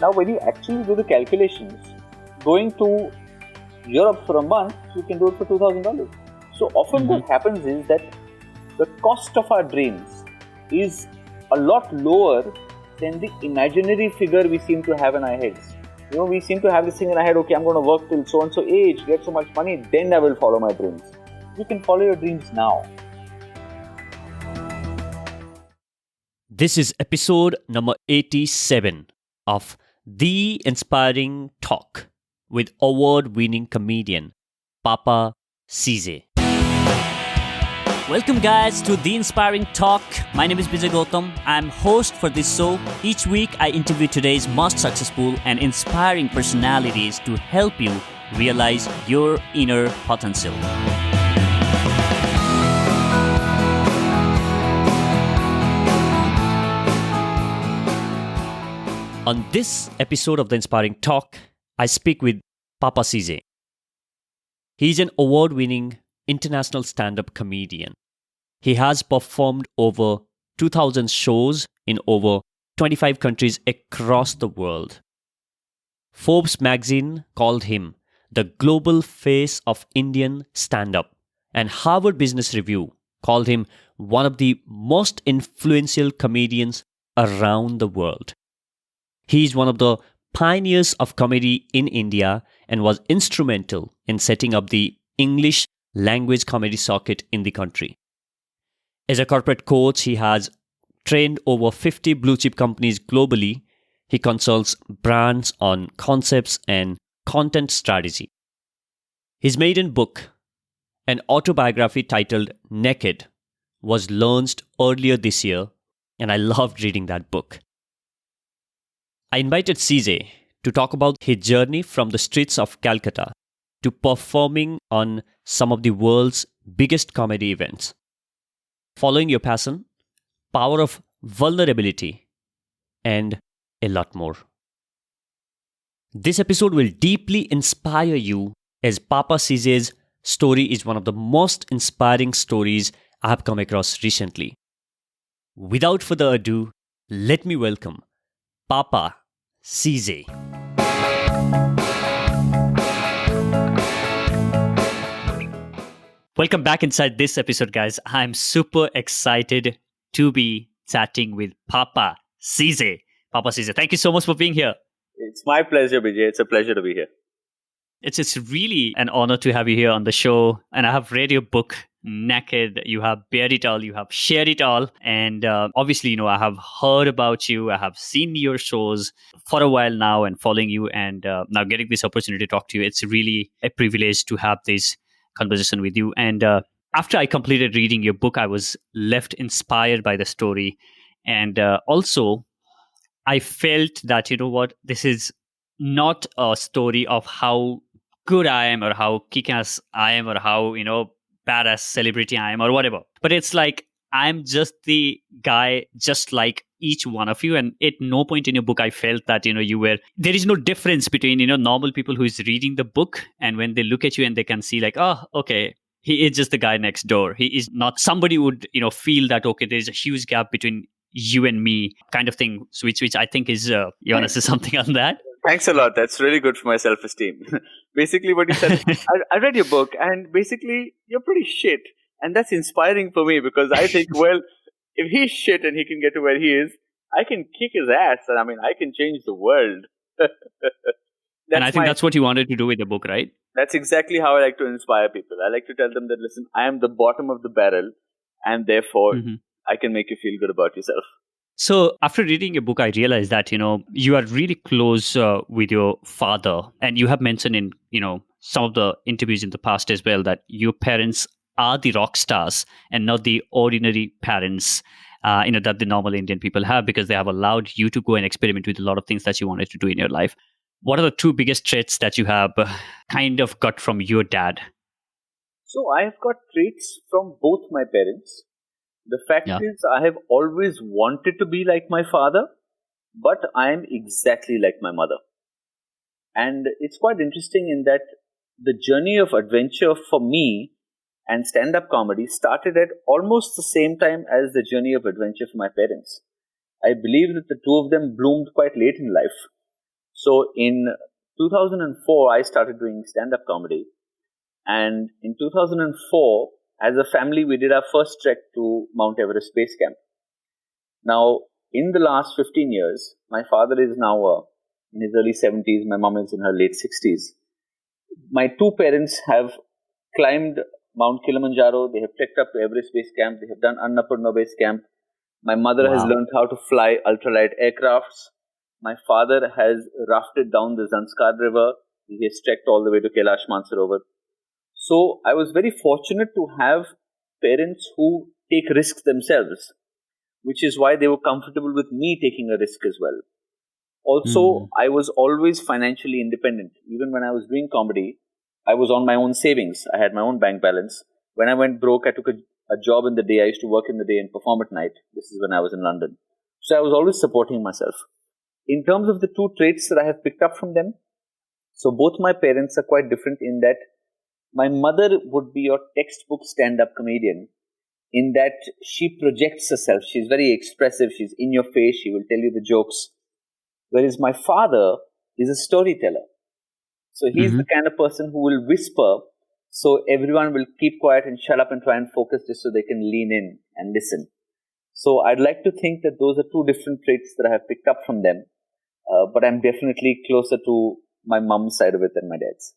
Now, when you actually do the calculations, going to Europe for a month, you can do it for $2,000. So often what happens is that the cost of our dreams is a lot lower than the imaginary figure we seem to have in our heads. We seem to have this thing in our head, okay, I'm going to work till so-and-so age, get so much money, then I will follow my dreams. You can follow your dreams now. This is episode number 87 of The Inspiring Talk with award-winning comedian Papa CJ. Welcome guys to The Inspiring Talk. My name is Vijay Gautam. I'm host for this show. Each week I interview today's most successful and inspiring personalities to help you realize your inner potential. On this episode of The Inspiring Talk, I speak with Papa CJ. He's an award-winning international stand-up comedian. He has performed over 2,000 shows in over 25 countries across the world. Forbes Magazine called him the global face of Indian stand-up, and Harvard Business Review called him one of the most influential comedians around the world. He is one of the pioneers of comedy in India and was instrumental in setting up the English language comedy circuit in the country. As a corporate coach, he has trained over 50 blue-chip companies globally. He consults brands on concepts and content strategy. His maiden book, an autobiography titled Naked, was launched earlier this year, and I loved reading that book. I invited CJ to talk about his journey from the streets of Calcutta to performing on some of the world's biggest comedy events. Following your passion, power of vulnerability, and a lot more. This episode will deeply inspire you as Papa CJ's story is one of the most inspiring stories I have come across recently. Without further ado, let me welcome Papa CJ. Welcome back inside this episode, guys. I'm super excited to be chatting with Papa CJ. Papa CJ, thank you so much for being here. It's my pleasure, Vijay. It's a pleasure to be here. It's really an honor to have you here on the show. And I have read your book, Naked. You have bared it all. You have shared it all. And obviously, I have heard about you. I have seen your shows for a while now and following you. And now getting this opportunity to talk to you, it's really a privilege to have this conversation with you. And after I completed reading your book, I was left inspired by the story. And also, I felt that, this is not a story of how good I am or how kick-ass I am or how, badass celebrity I am or whatever. But it's like, I'm just the guy just like each one of you. And at no point in your book, I felt that, there is no difference between, normal people who is reading the book. And when they look at you and they can see like, oh, okay, he is just the guy next door. He is not somebody would, feel that, okay, there's a huge gap between you and me kind of thing, which I think is, you want to say something on that? Thanks a lot. That's really good for my self-esteem. Basically, what you said, I read your book and basically you're pretty shit. And that's inspiring for me because I think, well, if he's shit and he can get to where he is, I can kick his ass and I can change the world. And I think that's what you wanted to do with the book, right? That's exactly how I like to inspire people. I like to tell them that, listen, I am the bottom of the barrel and therefore I can make you feel good about yourself. So after reading your book, I realized that, you are really close with your father. And you have mentioned in, some of the interviews in the past as well that your parents are the rock stars and not the ordinary parents, that the normal Indian people have because they have allowed you to go and experiment with a lot of things that you wanted to do in your life. What are the two biggest traits that you have kind of got from your dad? So I have got traits from both my parents. The fact is, I have always wanted to be like my father, but I am exactly like my mother. And it's quite interesting in that the journey of adventure for me and stand-up comedy started at almost the same time as the journey of adventure for my parents. I believe that the two of them bloomed quite late in life. So in 2004, I started doing stand-up comedy. And in 2004, as a family, we did our first trek to Mount Everest Base Camp. Now, in the last 15 years, my father is now in his early 70s, my mom is in her late 60s. My two parents have climbed Mount Kilimanjaro, they have trekked up to Everest Base Camp, they have done Annapurna Base Camp. My mother has learned how to fly ultralight aircrafts. My father has rafted down the Zanskar River. He has trekked all the way to Kailash Mansarovar. So I was very fortunate to have parents who take risks themselves, which is why they were comfortable with me taking a risk as well. Also, I was always financially independent. Even when I was doing comedy, I was on my own savings. I had my own bank balance. When I went broke, I took a job in the day. I used to work in the day and perform at night. This is when I was in London. So I was always supporting myself. In terms of the two traits that I have picked up from them, so both my parents are quite different in that my mother would be your textbook stand-up comedian in that she projects herself. She's very expressive. She's in your face. She will tell you the jokes. Whereas my father is a storyteller. So he's the kind of person who will whisper so everyone will keep quiet and shut up and try and focus just so they can lean in and listen. So I'd like to think that those are two different traits that I have picked up from them. But I'm definitely closer to my mom's side of it than my dad's.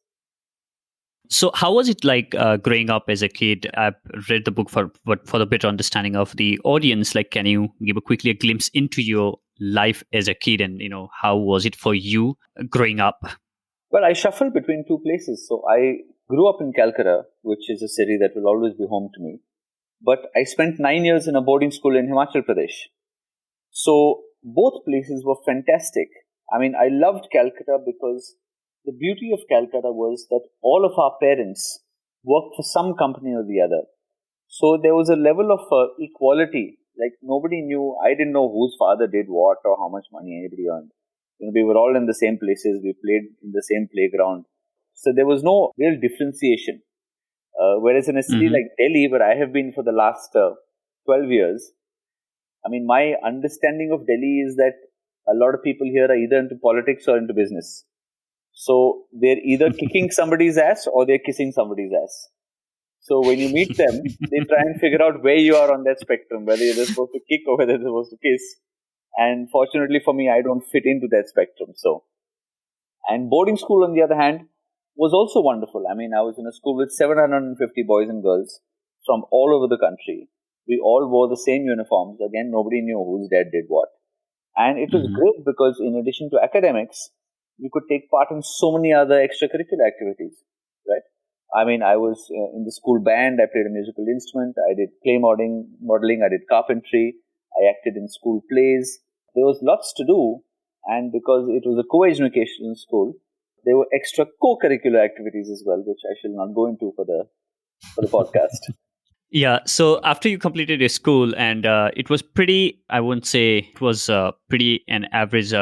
So how was it like growing up as a kid? I've read the book for the better understanding of the audience. Like, can you give a glimpse into your life as a kid, and how was it for you growing up? Well, I shuffled between two places. So I grew up in Calcutta, which is a city that will always be home to me. But I spent 9 years in a boarding school in Himachal Pradesh. So both places were fantastic. I mean, I loved Calcutta because the beauty of Calcutta was that all of our parents worked for some company or the other. So there was a level of equality. Like nobody knew, I didn't know whose father did what or how much money anybody earned. We were all in the same places. We played in the same playground. So there was no real differentiation. Whereas in a city like Delhi, where I have been for the last 12 years, I mean, my understanding of Delhi is that a lot of people here are either into politics or into business. So they're either kicking somebody's ass or they're kissing somebody's ass. So when you meet them, they try and figure out where you are on that spectrum, whether you're supposed to kick or whether you're supposed to kiss. And fortunately for me, I don't fit into that spectrum. So, and boarding school, on the other hand, was also wonderful. I mean, I was in a school with 750 boys and girls from all over the country. We all wore the same uniforms. Again, nobody knew whose dad did what. And it was great because in addition to academics, you could take part in so many other extracurricular activities, right? I mean, I was in the school band. I played a musical instrument. I did clay modeling. I did carpentry. I acted in school plays. There was lots to do. And because it was a co-educational school, there were extra co-curricular activities as well, which I shall not go into for the podcast. Yeah. So after you completed your school, and it was pretty, I wouldn't say it was pretty an average,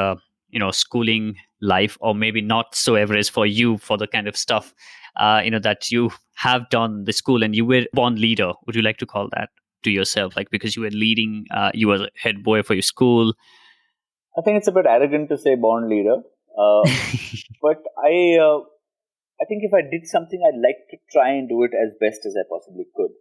schooling life, or maybe not so average for you for the kind of stuff, that you have done the school, and you were born leader. Would you like to call that to yourself? Like, because you were leading, you were head boy for your school. I think it's a bit arrogant to say born leader. But I think if I did something, I'd like to try and do it as best as I possibly could.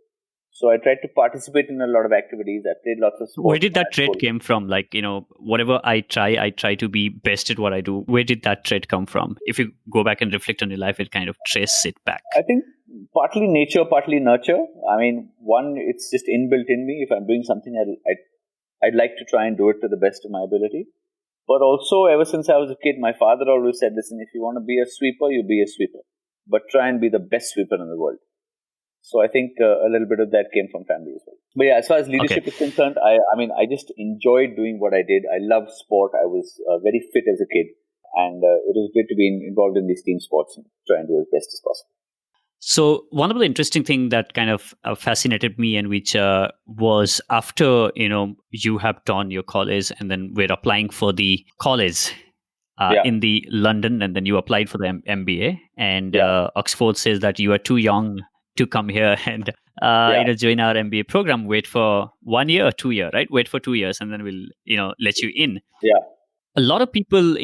So I tried to participate in a lot of activities. I played lots of sports. Where did that trait came from? Like, whatever I try to be best at what I do. Where did that trait come from? If you go back and reflect on your life, it kind of traces it back. I think partly nature, partly nurture. I mean, one, it's just inbuilt in me. If I'm doing something, I'd like to try and do it to the best of my ability. But also, ever since I was a kid, my father always said, listen, if you want to be a sweeper, you be a sweeper. But try and be the best sweeper in the world. So I think a little bit of that came from family as well. But yeah, as far as leadership is concerned, I just enjoyed doing what I did. I loved sport. I was very fit as a kid. And it was great to be involved in these team sports and try and do as best as possible. So one of the interesting things that kind of fascinated me, and which was after, you have done your college and then we're applying for the college in the London, and then you applied for the MBA, and Oxford says that you are too young to come here and join our MBA program. Wait for 1 year or 2 years, right? Wait for 2 years and then we'll let you in. Yeah. a lot of people,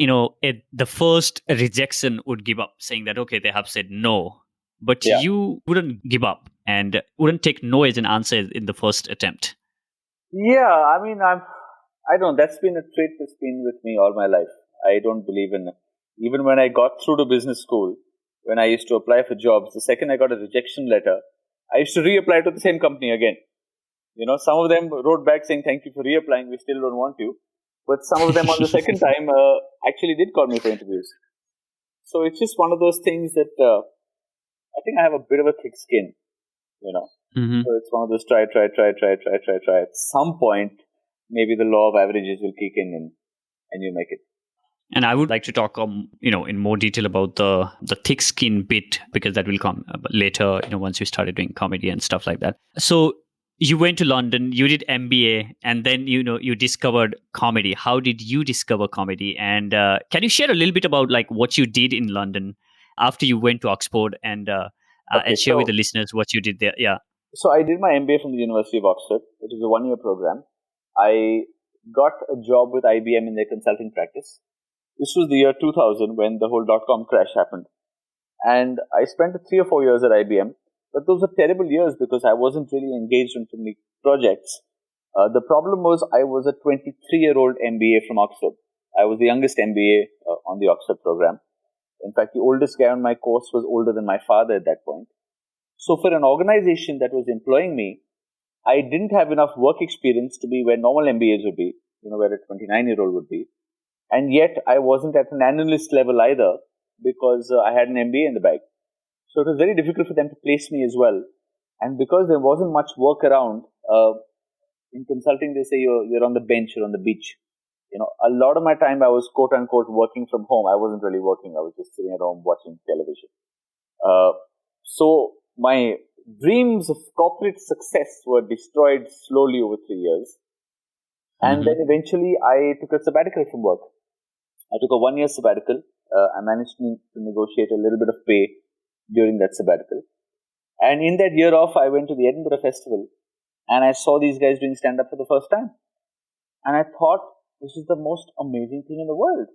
at the first rejection would give up, saying that, okay, they have said no. But Yeah. you wouldn't give up and wouldn't take no as an answer in the first attempt. Yeah, I mean, I don't know, that's been a trait that's been with me all my life. I don't believe in, even when I got through to business school, when I used to apply for jobs, the second I got a rejection letter, I used to reapply to the same company again. Some of them wrote back saying, thank you for reapplying, we still don't want you. But some of them on the second time actually did call me for interviews. So it's just one of those things that I think I have a bit of a thick skin, Mm-hmm. So it's one of those try. At some point, maybe the law of averages will kick in and you make it. And I would like to talk, in more detail about the thick skin bit, because that will come later, once you started doing comedy and stuff like that. So you went to London, you did MBA, and then you discovered comedy. How did you discover comedy? And can you share a little bit about like what you did in London after you went to Oxford, and share with the listeners what you did there? Yeah. So I did my MBA from the University of Oxford. It was a 1-year program. I got a job with IBM in their consulting practice. This was the year 2000 when the whole dot-com crash happened. And I spent 3 or 4 years at IBM. But those were terrible years because I wasn't really engaged in too many projects. The problem was I was a 23-year-old MBA from Oxford. I was the youngest MBA on the Oxford program. In fact, the oldest guy on my course was older than my father at that point. So for an organization that was employing me, I didn't have enough work experience to be where normal MBAs would be, where a 29-year-old would be. And yet I wasn't at an analyst level either because I had an MBA in the bag. So it was very difficult for them to place me as well. And because there wasn't much work around, in consulting, they say you're on the bench, you're on the beach. A lot of my time I was quote unquote working from home. I wasn't really working. I was just sitting at home watching television. So my dreams of corporate success were destroyed slowly over 3 years. And then eventually I took a sabbatical from work. I took a 1-year sabbatical. I managed to negotiate a little bit of pay during that sabbatical. And in that year off, I went to the Edinburgh Festival and I saw these guys doing stand-up for the first time. And I thought, this is the most amazing thing in the world.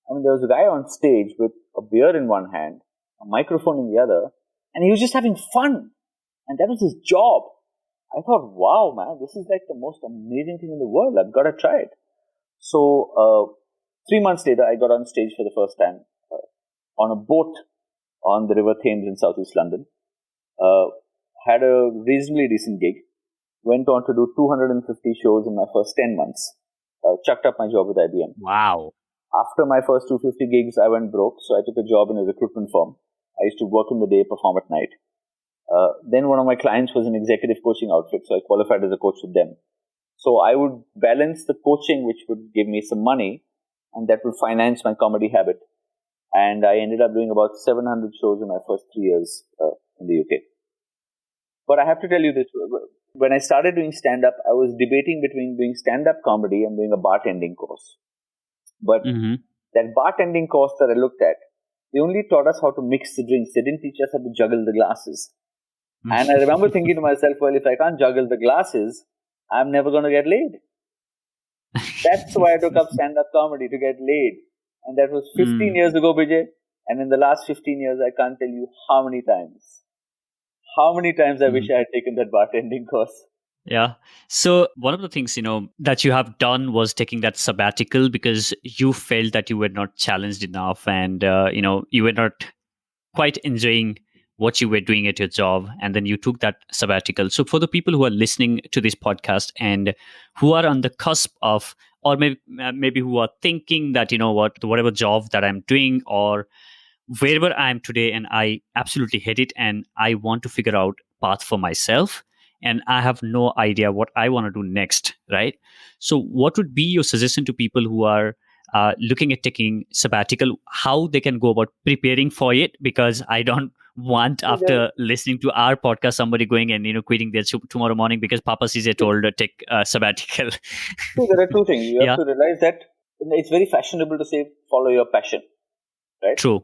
I mean, there was a guy on stage with a beer in one hand, a microphone in the other, and he was just having fun. And that was his job. I thought, wow, man, this is like the most amazing thing in the world. I've got to try it. So 3 months later, I got on stage for the first time on a boat on the River Thames in southeast London. Had a reasonably decent gig. Went on to do 250 shows in my first 10 months. Chucked up my job with IBM. Wow. After my first 250 gigs, I went broke. So I took a job in a recruitment firm. I used to work in the day, perform at night. Then one of my clients was an executive coaching outfit. So I qualified as a coach with them. So I would balance the coaching, which would give me some money, and that would finance my comedy habit. And I ended up doing about 700 shows in my first 3 years in the UK. But I have to tell you this. When I started doing stand-up, I was debating between doing stand-up comedy and doing a bartending course. But that bartending course that I looked at, they only taught us how to mix the drinks. They didn't teach us how to juggle the glasses. And I remember thinking to myself, well, if I can't juggle the glasses, I'm never going to get laid. That's why I took up stand-up comedy, to get laid. And that was 15 years ago, Vijay. And in the last 15 years, I can't tell you how many times I wish I had taken that bartending course. Yeah. So one of the things, that you have done was taking that sabbatical because you felt that you were not challenged enough and, you were not quite enjoying what you were doing at your job. And then you took that sabbatical. So for the people who are listening to this podcast and who are on the cusp of, or maybe who are thinking that, whatever job that I'm doing or wherever I am today, and I absolutely hate it, and I want to figure out path for myself, and I have no idea what I want to do next, right? So what would be your suggestion to people who are looking at taking sabbatical, how they can go about preparing for it? Because I don't want, after listening to our podcast, somebody going and quitting their tomorrow morning because Papa CJ told to take sabbatical. So there are two things. You have to realize that it's very fashionable to say follow your passion, right? True.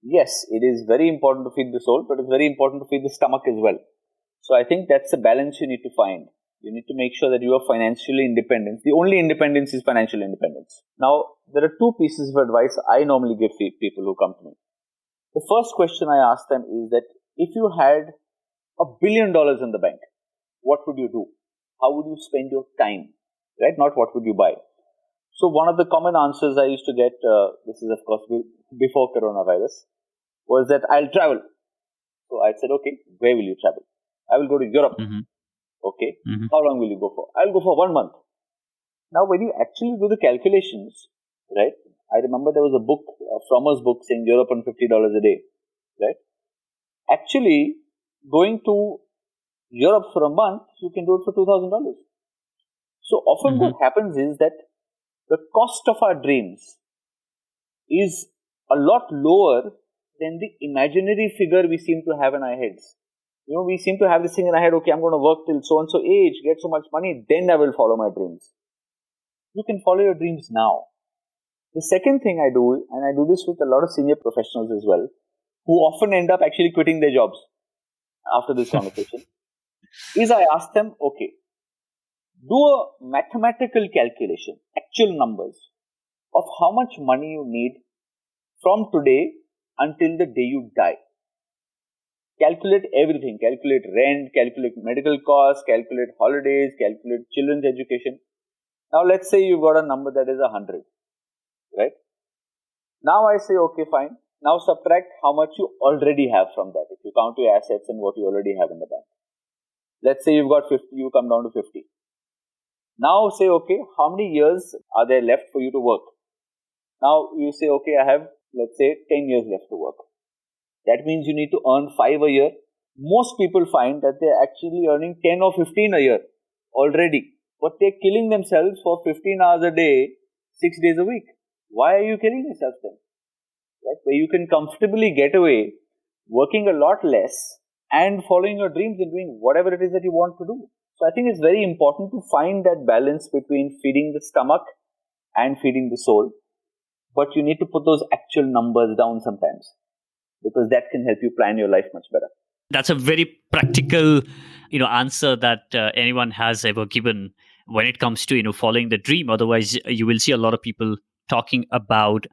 Yes, it is very important to feed the soul, but it's very important to feed the stomach as well. So I think that's the balance you need to find. You need to make sure that you are financially independent. The only independence is financial independence. Now, there are two pieces of advice I normally give people who come to me. The first question I ask them is that if you had $1 billion in the bank, what would you do? How would you spend your time? Right? Not what would you buy. So one of the common answers I used to get, this is of course before coronavirus, was that I'll travel. So I said, okay, where will you travel? I will go to Europe. Okay. How long will you go for? I'll go for 1 month. Now, when you actually do the calculations, right? I remember there was a book, a Frommer's book saying Europe on $50 a day, right? Actually, going to Europe for a month, you can do it for $2,000. So often what happens is that the cost of our dreams is a lot lower than the imaginary figure we seem to have in our heads. We seem to have this thing in our head, okay, I'm going to work till so-and-so age, get so much money, then I will follow my dreams. You can follow your dreams now. The second thing I do, and I do this with a lot of senior professionals as well, who often end up actually quitting their jobs after this conversation, is I ask them, okay, do a mathematical calculation, actual numbers, of how much money you need from today until the day you die. Calculate everything. Calculate rent, calculate medical costs, calculate holidays, calculate children's education. Now, let's say you've got a number that is 100, right? Now I say, okay, fine. Now subtract how much you already have from that. If you count your assets and what you already have in the bank. Let's say you've got 50, you come down to 50. Now say, okay, how many years are there left for you to work? Now you say, okay, I have, let's say, 10 years left to work. That means you need to earn 5 a year. Most people find that they're actually earning 10 or 15 a year already. But they're killing themselves for 15 hours a day, 6 days a week. Why are you killing yourself then? Right? Where you can comfortably get away working a lot less and following your dreams and doing whatever it is that you want to do. So I think it's very important to find that balance between feeding the stomach and feeding the soul. But you need to put those actual numbers down sometimes, because that can help you plan your life much better. That's a very practical, answer that anyone has ever given when it comes to, following the dream. Otherwise, you will see a lot of people talking about,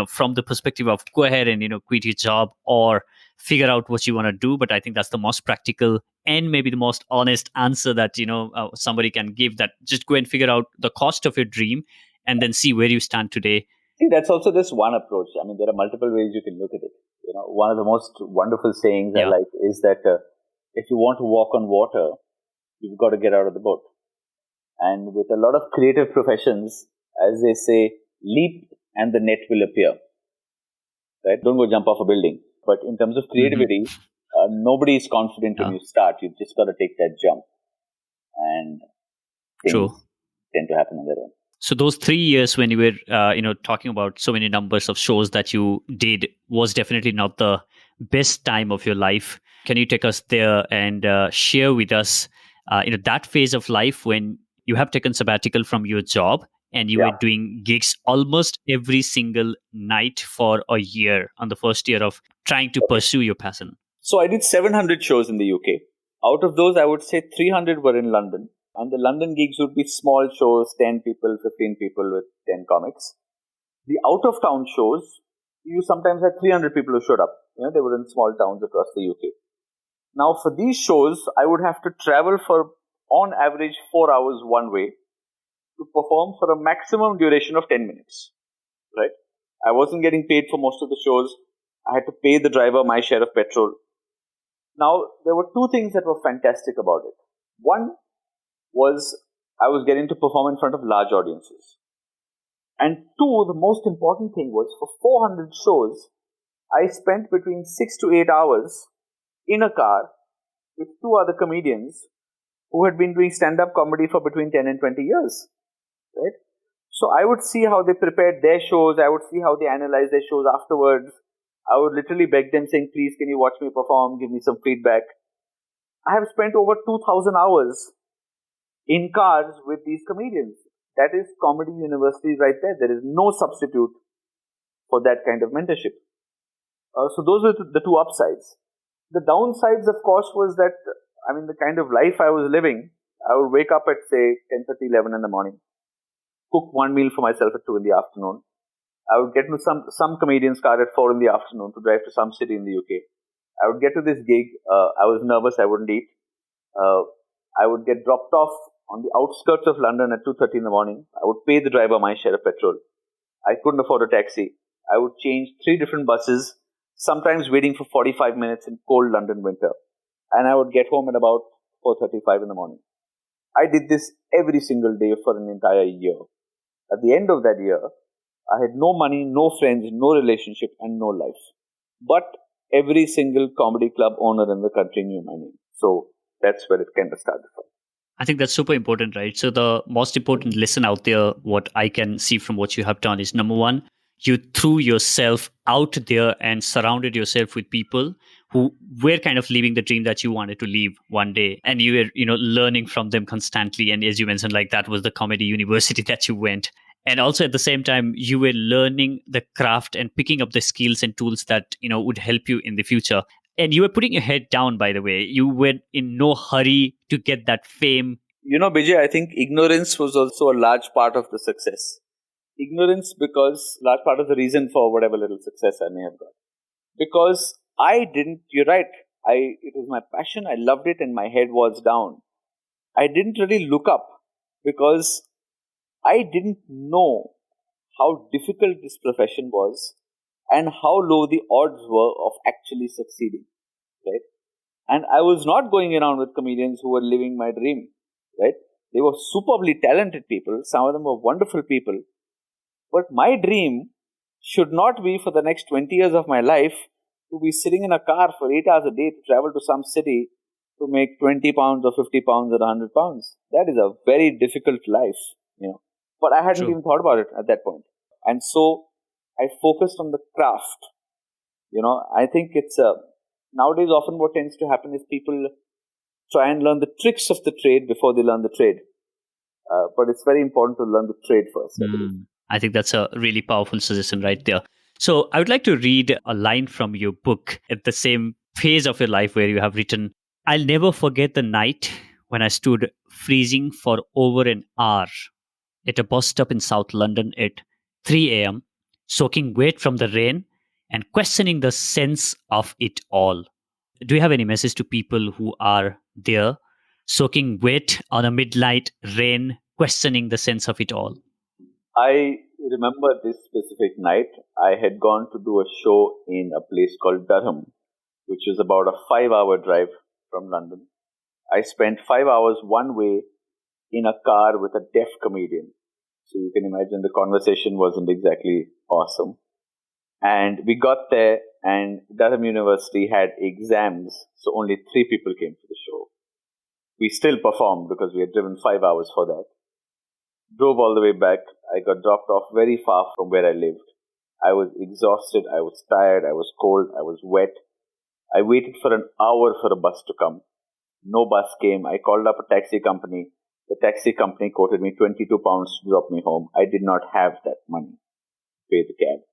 from the perspective of go ahead and, quit your job or figure out what you want to do. But I think that's the most practical and maybe the most honest answer that, somebody can give, that just go and figure out the cost of your dream and then see where you stand today. See, that's also just one approach. I mean, there are multiple ways you can look at it. One of the most wonderful sayings I like is that if you want to walk on water, you've got to get out of the boat. And with a lot of creative professions, as they say, leap and the net will appear. Right? Don't go jump off a building. But in terms of creativity, nobody is confident when you start. You've just got to take that jump. And things tend to happen on their own. So those 3 years when you were, talking about so many numbers of shows that you did was definitely not the best time of your life. Can you take us there and share with us, that phase of life when you have taken sabbatical from your job and you were doing gigs almost every single night for a year on the first year of trying to pursue your passion? So I did 700 shows in the UK. Out of those, I would say 300 were in London. And the London gigs would be small shows, 10 people, 15 people with 10 comics. The out-of-town shows, you sometimes had 300 people who showed up. They were in small towns across the UK. Now, for these shows, I would have to travel for, on average, 4 hours one way to perform for a maximum duration of 10 minutes. Right? I wasn't getting paid for most of the shows. I had to pay the driver my share of petrol. Now, there were two things that were fantastic about it. One was I was getting to perform in front of large audiences. And two, the most important thing was for 400 shows, I spent between 6 to 8 hours in a car with two other comedians who had been doing stand-up comedy for between 10 and 20 years. Right? So I would see how they prepared their shows. I would see how they analyzed their shows afterwards. I would literally beg them saying, please, can you watch me perform? Give me some feedback. I have spent over 2,000 hours in cars with these comedians. That is comedy university right there. There is no substitute for that kind of mentorship. So those were the two upsides. The downsides, of course, was that, the kind of life I was living, I would wake up at say 10:30, 11 in the morning, cook one meal for myself at 2 in the afternoon. I would get to some comedian's car at 4 in the afternoon to drive to some city in the UK. I would get to this gig. I was nervous. I wouldn't eat. Uh, I would get dropped off on the outskirts of London at 2:30 in the morning. I would pay the driver my share of petrol. I couldn't afford a taxi. I would change 3 different buses, sometimes waiting for 45 minutes in cold London winter. And I would get home at about 4:35 in the morning. I did this every single day for an entire year. At the end of that year, I had no money, no friends, no relationship, and no life. But every single comedy club owner in the country knew my name. So that's where it kind of started from. I think that's super important, right? So the most important lesson out there, what I can see from what you have done is, number one, you threw yourself out there and surrounded yourself with people who were kind of living the dream that you wanted to live one day. And you were, learning from them constantly. And as you mentioned, like that was the comedy university that you went. And also at the same time, you were learning the craft and picking up the skills and tools that, would help you in the future. And you were putting your head down, by the way. You were in no hurry to get that fame. Bijay, I think ignorance was also a large part of the success. Ignorance because large part of the reason for whatever little success I may have got. Because you're right, it was my passion, I loved it and my head was down. I didn't really look up because I didn't know how difficult this profession was and how low the odds were of actually succeeding, right? And I was not going around with comedians who were living my dream, right? They were superbly talented people. Some of them were wonderful people. But my dream should not be for the next 20 years of my life to be sitting in a car for 8 hours a day to travel to some city to make 20 pounds or 50 pounds or 100 pounds. That is a very difficult life, But I hadn't even thought about it at that point. And so I focused on the craft. I think it's nowadays often what tends to happen is people try and learn the tricks of the trade before they learn the trade. But it's very important to learn the trade first. I think that's a really powerful suggestion right there. So I would like to read a line from your book at the same phase of your life where you have written, "I'll never forget the night when I stood freezing for over an hour at a bus stop in South London at 3 a.m., soaking wet from the rain and questioning the sense of it all." Do you have any message to people who are there, soaking wet on a midnight rain, questioning the sense of it all? I remember this specific night. I had gone to do a show in a place called Durham, which is about a 5-hour drive from London. I spent 5 hours one way in a car with a deaf comedian. So you can imagine the conversation wasn't exactly awesome. And we got there and Durham University had exams, so only 3 people came to the show. We still performed because we had driven 5 hours for that. Drove all the way back. I got dropped off very far from where I lived. I was exhausted. I was tired. I was cold. I was wet. I waited for an hour for a bus to come. No bus came. I called up a taxi company. The taxi company quoted me 22 pounds to drop me home. I did not have that money to pay the cab.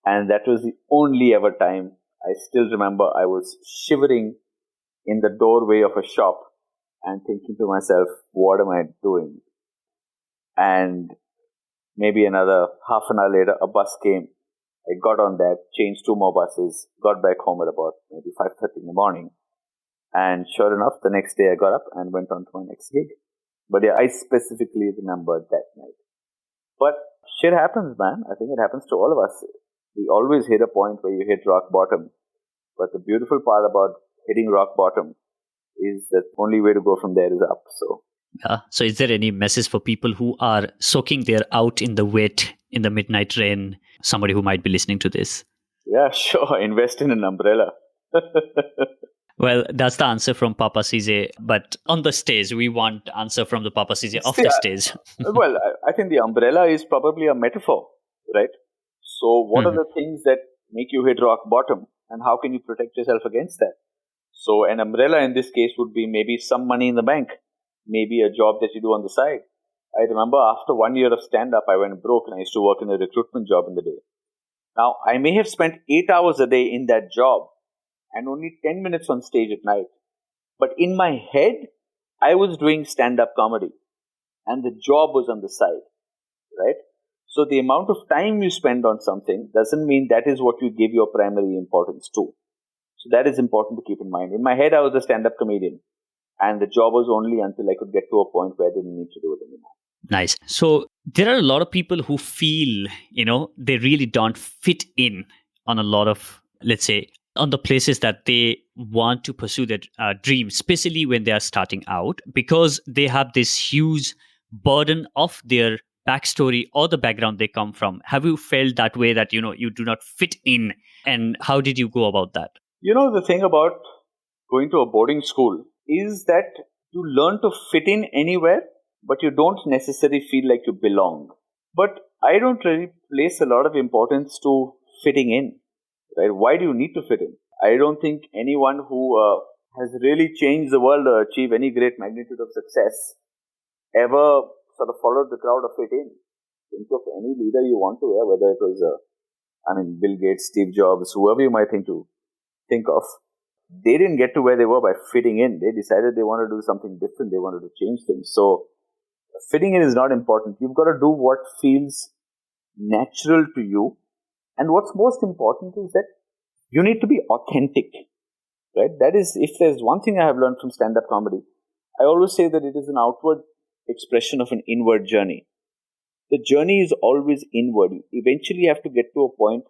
And that was the only ever time. I still remember I was shivering in the doorway of a shop and thinking to myself, what am I doing? And maybe another half an hour later, a bus came. I got on that, changed 2 more buses, got back home at about maybe 5:30 in the morning. And sure enough, the next day I got up and went on to my next gig. But yeah, I specifically remember that night. But shit happens, man. I think it happens to all of us. We always hit a point where you hit rock bottom. But the beautiful part about hitting rock bottom is that the only way to go from there is up. So is there any message for people who are soaking there out in the wet, in the midnight rain, somebody who might be listening to this? Yeah, sure. Invest in an umbrella. Well, that's the answer from Papa CJ. But on the stage, we want answer from the Papa CJ off the stage. Well, I think the umbrella is probably a metaphor, right? So what are the things that make you hit rock bottom and how can you protect yourself against that? So an umbrella in this case would be maybe some money in the bank, maybe a job that you do on the side. I remember after 1 year of stand-up, I went broke and I used to work in a recruitment job in the day. Now, I may have spent 8 hours a day in that job and only 10 minutes on stage at night. But in my head, I was doing stand-up comedy and the job was on the side, right? So the amount of time you spend on something doesn't mean that is what you give your primary importance to. So that is important to keep in mind. In my head, I was a stand-up comedian, and the job was only until I could get to a point where I didn't need to do it anymore. Nice. So there are a lot of people who feel, they really don't fit in on a lot of, let's say, on the places that they want to pursue their dreams, especially when they are starting out, because they have this huge burden of their backstory or the background they come from. Have you felt that way, that, you do not fit in? And how did you go about that? The thing about going to a boarding school is that you learn to fit in anywhere, but you don't necessarily feel like you belong. But I don't really place a lot of importance to fitting in, right? Why do you need to fit in? I don't think anyone who has really changed the world or achieved any great magnitude of success ever sort of followed the crowd or fit in. Think of any leader you want to, whether it was, Bill Gates, Steve Jobs, whoever you might think of. They didn't get to where they were by fitting in. They decided they wanted to do something different. They wanted to change things. So fitting in is not important. You've got to do what feels natural to you. And what's most important is that you need to be authentic, right? That is, if there's one thing I have learned from stand-up comedy, I always say that it is an outward expression of an inward journey. The journey is always inward. You eventually have to get to a point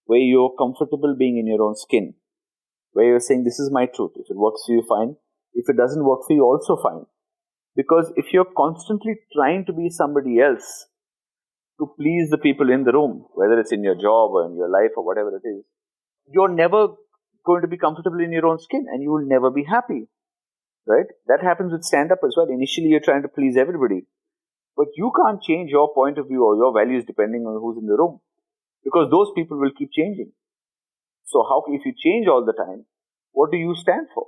where you're comfortable being in your own skin, where you're saying, this is my truth. If it works for you, fine. If it doesn't work for you, also fine. Because if you're constantly trying to be somebody else to please the people in the room, whether it's in your job or in your life or whatever it is, you're never going to be comfortable in your own skin and you will never be happy, right? That happens with stand-up as well. Initially, you're trying to please everybody, but you can't change your point of view or your values depending on who's in the room, because those people will keep changing. So if you change all the time, what do you stand for?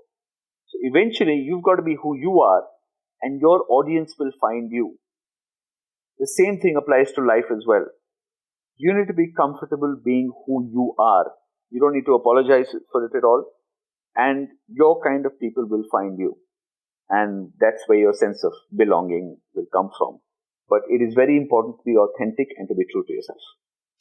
So eventually, you've got to be who you are, and your audience will find you. The same thing applies to life as well. You need to be comfortable being who you are. You don't need to apologize for it at all. And your kind of people will find you. And that's where your sense of belonging will come from. But it is very important to be authentic and to be true to yourself.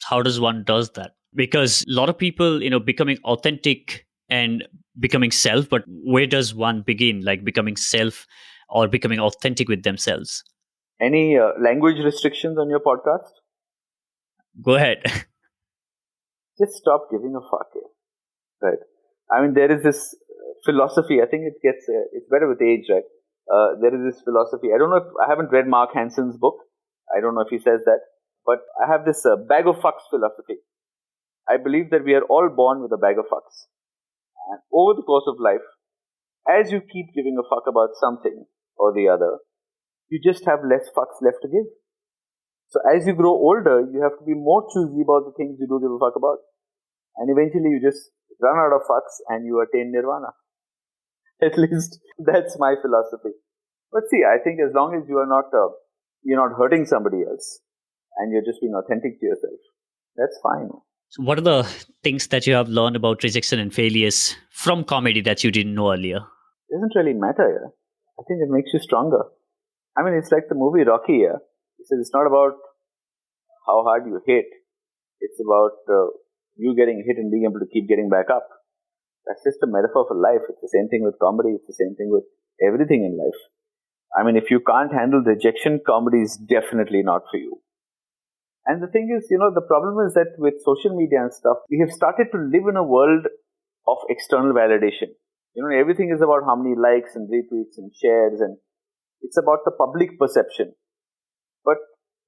How does one does that? Because a lot of people, becoming authentic and becoming self, but where does one begin, like becoming self or becoming authentic with themselves? Any language restrictions on your podcast? Go ahead. Just stop giving a fuck, right? There is this philosophy. I think it's better with age, right? There is this philosophy. I haven't read Mark Hanson's book. I don't know if he says that, but I have this bag of fucks philosophy. I believe that we are all born with a bag of fucks. And over the course of life, as you keep giving a fuck about something or the other, you just have less fucks left to give. So as you grow older, you have to be more choosy about the things you do give a fuck about. And eventually you just run out of fucks and you attain nirvana. At least that's my philosophy. But see, I think as long as you're not hurting somebody else and you're just being authentic to yourself, that's fine. So what are the things that you have learned about rejection and failures from comedy that you didn't know earlier? It doesn't really matter, yeah. I think it makes you stronger. It's like the movie Rocky, yeah. He says it's not about how hard you hit. It's about you getting hit and being able to keep getting back up. That's just a metaphor for life. It's the same thing with comedy. It's the same thing with everything in life. If you can't handle rejection, comedy is definitely not for you. And the thing is, the problem is that with social media and stuff, we have started to live in a world of external validation. Everything is about how many likes and retweets and shares, and it's about the public perception. But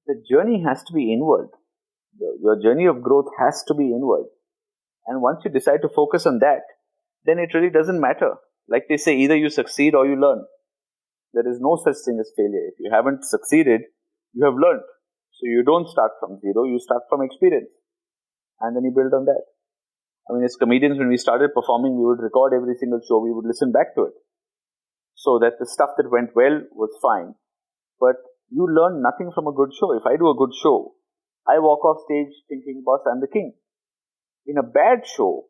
the journey has to be inward. Your journey of growth has to be inward. And once you decide to focus on that, then it really doesn't matter. Like they say, either you succeed or you learn. There is no such thing as failure. If you haven't succeeded, you have learned. So you don't start from zero, you start from experience. And then you build on that. As comedians, when we started performing, we would record every single show, we would listen back to it. So that the stuff that went well was fine. But you learn nothing from a good show. If I do a good show, I walk off stage thinking, boss, I'm the king. In a bad show,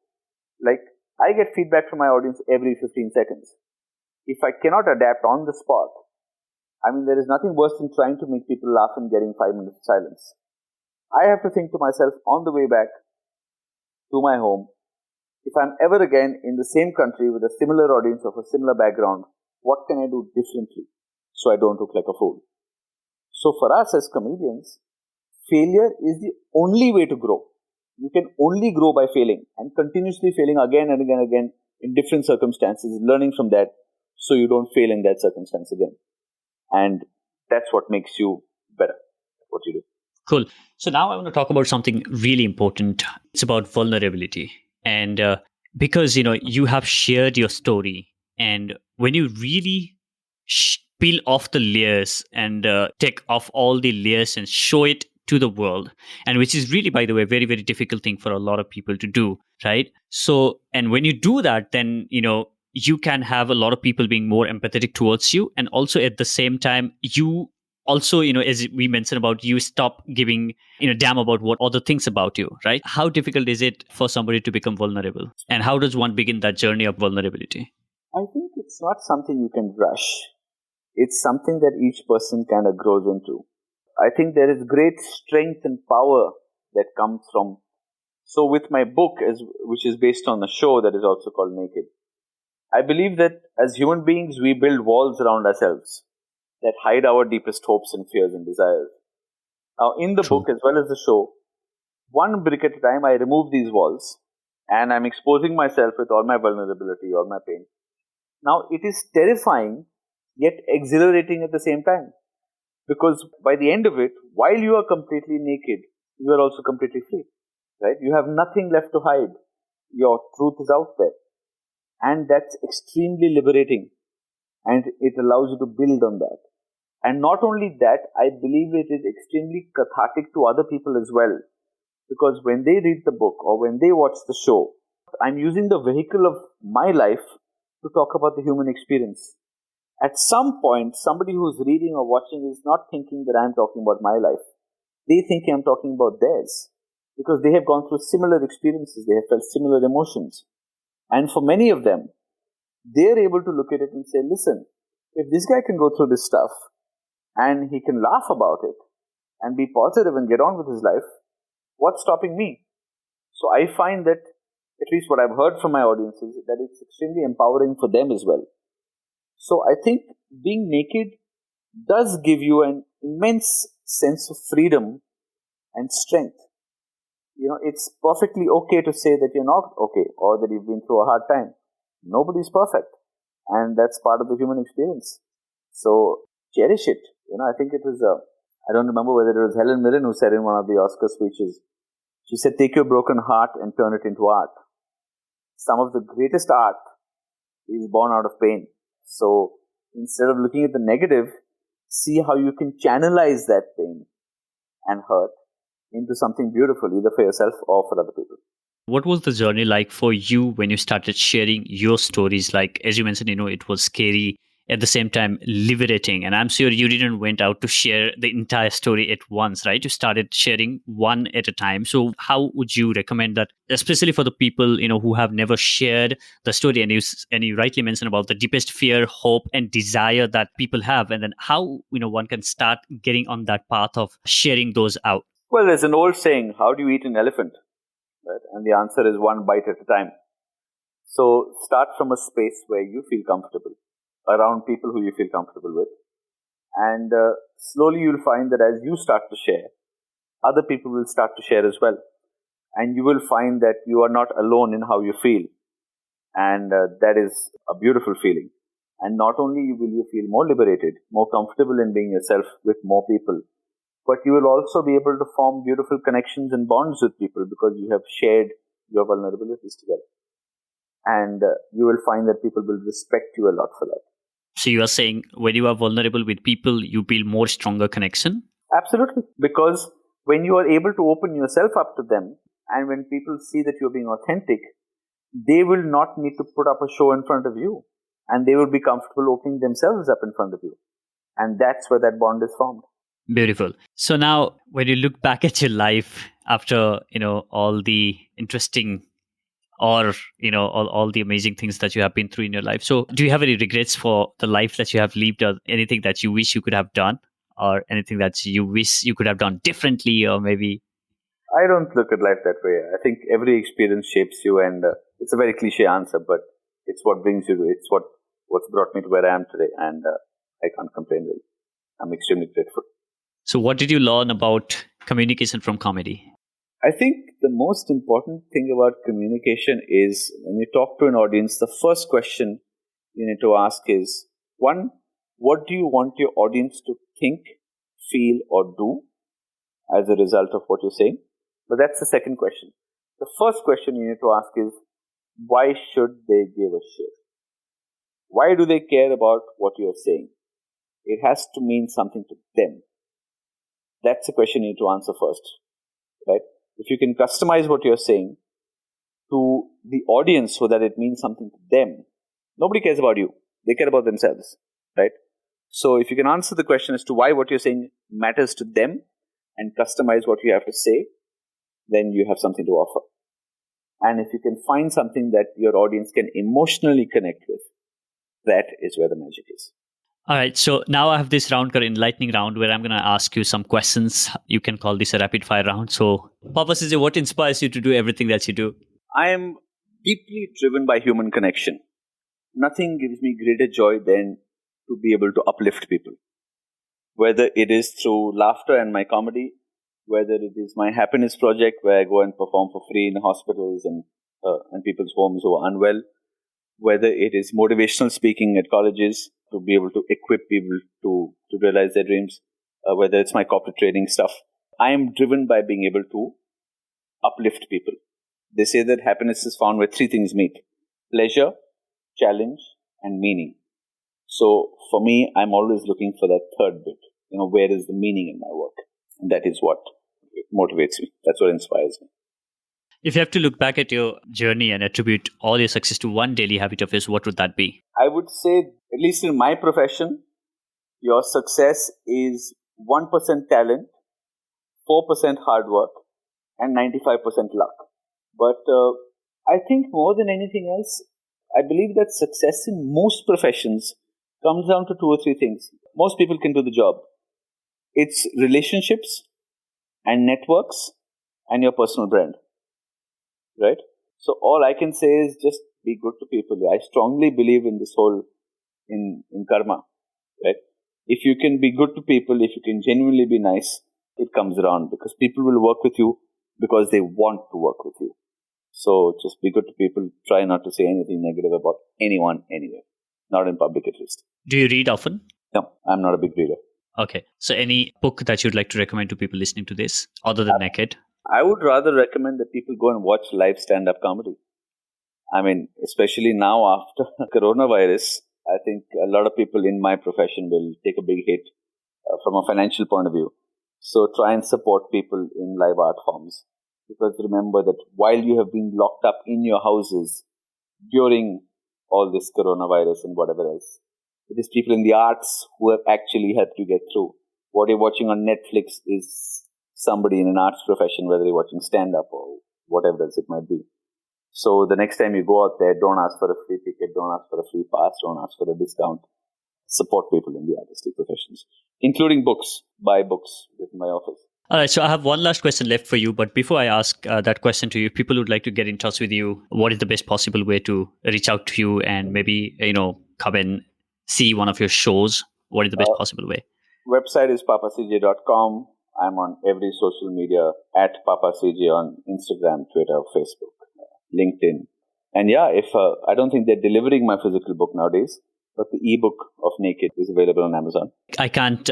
I get feedback from my audience every 15 seconds. if I cannot adapt on the spot, I mean, there is nothing worse than trying to make people laugh and getting 5 minutes of silence. I have to think to myself on the way back to my home, if I'm ever again in the same country with a similar audience of a similar background, what can I do differently so I don't look like a fool? So for us as comedians, failure is the only way to grow. You can only grow by failing and continuously failing again and again and again in different circumstances, learning from that so you don't fail in that circumstance again. And that's what makes you better at what you do. Cool. So now I want to talk about something really important. It's about vulnerability. And because, you have shared your story, and when you really peel off the layers and take off all the layers and show it to the world, and which is really, by the way, very, very difficult thing for a lot of people to do, right? So, and when you do that, then, you can have a lot of people being more empathetic towards you. And also at the same time, you also, as we mentioned about, you stop giving, damn about what other things about you, right? How difficult is it for somebody to become vulnerable? And how does one begin that journey of vulnerability? I think it's not something you can rush. It's something that each person kind of grows into. I think there is great strength and power that comes from. So with my book, which is based on a show that is also called Naked, I believe that as human beings, we build walls around ourselves that hide our deepest hopes and fears and desires. Now, in the book as well as the show, one brick at a time, I remove these walls and I'm exposing myself with all my vulnerability, all my pain. Now, it is terrifying yet exhilarating at the same time, because by the end of it, while you are completely naked, you are also completely free, right? You have nothing left to hide. Your truth is out there. And that's extremely liberating. And it allows you to build on that. And not only that, I believe it is extremely cathartic to other people as well. Because when they read the book or when they watch the show, I'm using the vehicle of my life to talk about the human experience. At some point, somebody who's reading or watching is not thinking that I'm talking about my life. They think I'm talking about theirs. Because they have gone through similar experiences, they have felt similar emotions. And for many of them, they're able to look at it and say, listen, if this guy can go through this stuff and he can laugh about it and be positive and get on with his life, what's stopping me? So I find that, at least what I've heard from my audiences, that it's extremely empowering for them as well. So I think being naked does give you an immense sense of freedom and strength. It's perfectly okay to say that you're not okay or that you've been through a hard time. Nobody's perfect. And that's part of the human experience. So cherish it. I think it was, I don't remember whether it was Helen Mirren who said in one of the Oscar speeches, she said, take your broken heart and turn it into art. Some of the greatest art is born out of pain. So instead of looking at the negative, see how you can channelize that pain and hurt into something beautiful, either for yourself or for other people. What was the journey like for you when you started sharing your stories? Like, as you mentioned, it was scary, at the same time liberating. And I'm sure you didn't went out to share the entire story at once, right? You started sharing one at a time. So how would you recommend that, especially for the people, who have never shared the story? And you rightly mentioned about the deepest fear, hope, and desire that people have. And then how, one can start getting on that path of sharing those out. Well, there's an old saying, how do you eat an elephant? Right? And the answer is one bite at a time. So start from a space where you feel comfortable, around people who you feel comfortable with. And slowly you'll find that as you start to share, other people will start to share as well. And you will find that you are not alone in how you feel. And that is a beautiful feeling. And not only will you feel more liberated, more comfortable in being yourself with more people, but you will also be able to form beautiful connections and bonds with people because you have shared your vulnerabilities together. And you will find that people will respect you a lot for that. So you are saying when you are vulnerable with people, you build more stronger connection? Absolutely. Because when you are able to open yourself up to them, and when people see that you're being authentic, they will not need to put up a show in front of you. And they will be comfortable opening themselves up in front of you. And that's where that bond is formed. Beautiful. So now when you look back at your life after, all the interesting or all the amazing things that you have been through in your life. So do you have any regrets for the life that you have lived, or anything that you wish you could have done, or anything that you wish you could have done differently, or maybe? I don't look at life that way. I think every experience shapes you, and it's a very cliche answer, but it's what brings you to it. It's what's brought me to where I am today, and I can't complain really. I'm extremely grateful. So what did you learn about communication from comedy? I think the most important thing about communication is when you talk to an audience, the first question you need to ask is, one, what do you want your audience to think, feel, or do as a result of what you're saying? But that's the second question. The first question you need to ask is, why should they give a shit? Why do they care about what you're saying? It has to mean something to them. That's the question you need to answer first, right? If you can customize what you're saying to the audience so that it means something to them, nobody cares about you. They care about themselves, right? So if you can answer the question as to why what you're saying matters to them and customize what you have to say, then you have something to offer. And if you can find something that your audience can emotionally connect with, that is where the magic is. All right. So now I have this round called enlightening round, where I'm going to ask you some questions. You can call this a rapid fire round. So Papa says, what inspires you to do everything that you do? I am deeply driven by human connection. Nothing gives me greater joy than to be able to uplift people. Whether it is through laughter and my comedy, whether it is my happiness project where I go and perform for free in hospitals and people's homes who are unwell, whether it is motivational speaking at colleges to be able to equip people to realize their dreams, whether it's my corporate training stuff. I am driven by being able to uplift people. They say that happiness is found where three things meet: pleasure, challenge, and meaning. So for me, I'm always looking for that third bit. Where is the meaning in my work? And that is what motivates me. That's what inspires me. If you have to look back at your journey and attribute all your success to one daily habit of yours, what would that be? I would say, at least in my profession, your success is 1% talent, 4% hard work, and 95% luck. But I think more than anything else, I believe that success in most professions comes down to two or three things. Most people can do the job. It's relationships and networks and your personal brand, right? So all I can say is just be good to people. I strongly believe in this whole, in karma, right? If you can be good to people, if you can genuinely be nice, it comes around, because people will work with you because they want to work with you. So just be good to people. Try not to say anything negative about anyone, anywhere. Not in public, at least. Do you read often? No, I'm not a big reader. Okay. So any book that you'd like to recommend to people listening to this, other than Naked? I would rather recommend that people go and watch live stand-up comedy. I mean, especially now after coronavirus, I think a lot of people in my profession will take a big hit from a financial point of view. So try and support people in live art forms. Because remember that while you have been locked up in your houses during all this coronavirus and whatever else, it is people in the arts who have actually helped you get through. What you're watching on Netflix is somebody in an arts profession, whether you're watching stand-up or whatever else it might be. So the next time you go out there, don't ask for a free ticket, don't ask for a free pass, don't ask for a discount. Support people in the artistic professions, including books. Buy books within my office. All right. So I have one last question left for you. But before I ask that question to you, people would like to get in touch with you. What is the best possible way to reach out to you and maybe, come and see one of your shows? What is the best possible way? Website is papacj.com. I'm on every social media at papacj on Instagram, Twitter, Facebook, LinkedIn. And if I don't think they're delivering my physical book nowadays, but the ebook of Naked is available on Amazon. I can't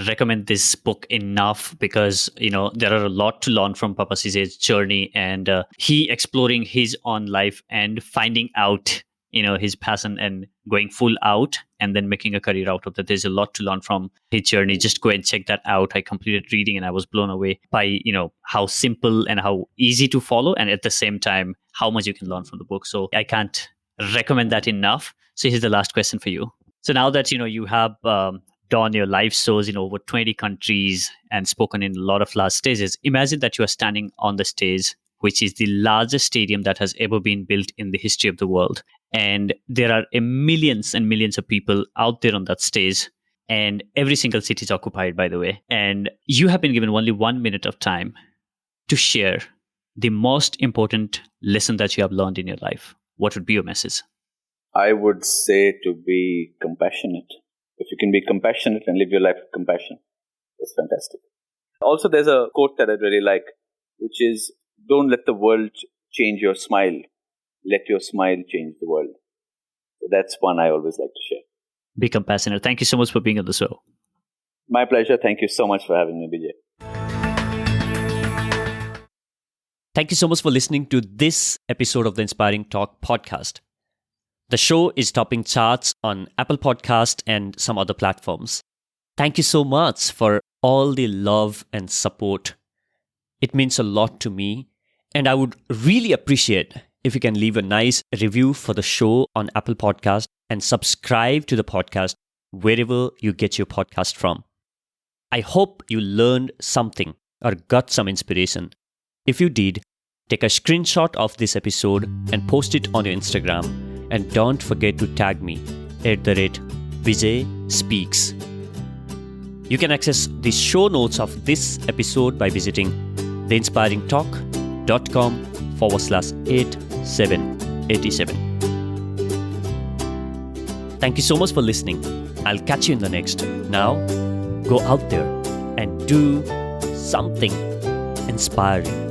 recommend this book enough because, there are a lot to learn from Papa CJ's journey, and he exploring his own life and finding out, his passion and going full out and then making a career out of that. There's a lot to learn from his journey. Just go and check that out. I completed reading and I was blown away by, how simple and how easy to follow, and at the same time, how much you can learn from the book. So I can't recommend that enough. So here's the last question for you. So now that, you have done your live shows in over 20 countries and spoken in a lot of large stages, imagine that you are standing on the stage which is the largest stadium that has ever been built in the history of the world. And there are millions and millions of people out there on that stage. And every single city is occupied, by the way. And you have been given only 1 minute of time to share the most important lesson that you have learned in your life. What would be your message? I would say to be compassionate. If you can be compassionate and live your life with compassion, that's fantastic. Also, there's a quote that I really like, which is, don't let the world change your smile. Let your smile change the world. So that's one I always like to share. Be compassionate. Thank you so much for being on the show. My pleasure. Thank you so much for having me, Vijay. Thank you so much for listening to this episode of the Inspiring Talk podcast. The show is topping charts on Apple Podcast and some other platforms. Thank you so much for all the love and support. It means a lot to me, and I would really appreciate if you can leave a nice review for the show on Apple Podcast and subscribe to the podcast wherever you get your podcast from. I hope you learned something or got some inspiration. If you did, take a screenshot of this episode and post it on your Instagram. And don't forget to tag me @Vijay Speaks. You can access the show notes of this episode by visiting theinspiringtalk.com/8787. Thank you so much for listening. I'll catch you in the next. Now, go out there and do something inspiring.